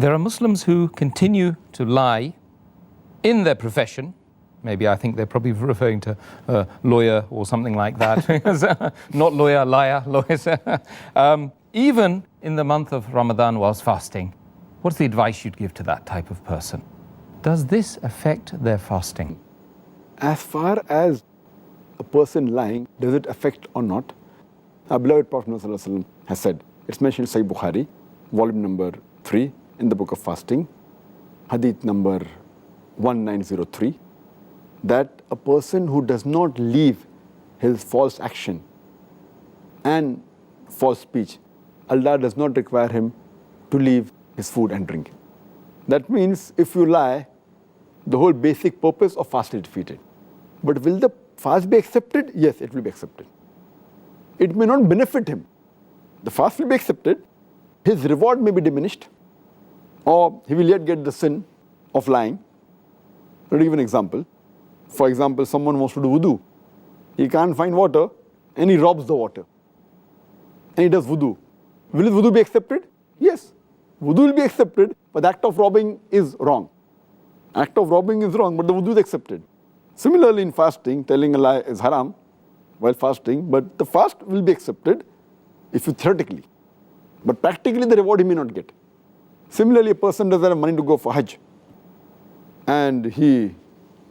There are Muslims who continue to lie in their profession. Maybe I think they're probably referring to a lawyer or something like that. Not lawyer, liar, lawyers. Even in the month of Ramadan whilst fasting. What's the advice you'd give to that type of person? Does this affect their fasting? As far as a person lying, does it affect or not? Our beloved Prophet ﷺ has said, it's mentioned in Sahih Bukhari, volume number 3 in the book of fasting, hadith number 1903, that a person who does not leave his false action and false speech, Allah does not require him to leave his food and drink. That means if you lie, the whole basic purpose of fast is defeated. But will the fast be accepted? Yes, it will be accepted. It may not benefit him. The fast will be accepted, his reward may be diminished, or he will yet get the sin of lying. Let me give an example. For example, someone wants to do wudu. He can't find water and he robs the water. And he does wudu. Will his wudu be accepted? Yes. Wudu will be accepted, but the act of robbing is wrong. Act of robbing is wrong, but the wudu is accepted. Similarly, in fasting, telling a lie is haram while fasting, but the fast will be accepted if you theoretically. But practically, the reward he may not get. Similarly, a person doesn't have money to go for Hajj, and he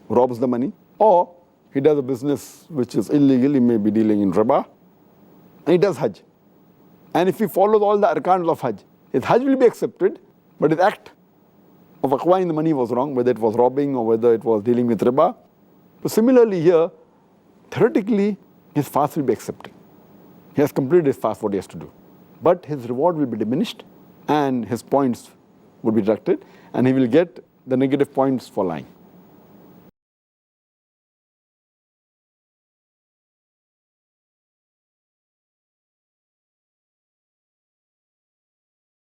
robs the money, or he does a business which is illegal, he may be dealing in riba, and he does Hajj. And if he follows all the arkan of Hajj, his Hajj will be accepted, but his act of acquiring the money was wrong, whether it was robbing or whether it was dealing with riba. So similarly here, theoretically, his fast will be accepted. He has completed his fast, what he has to do. But his reward will be diminished and his points will be deducted and he will get the negative points for lying.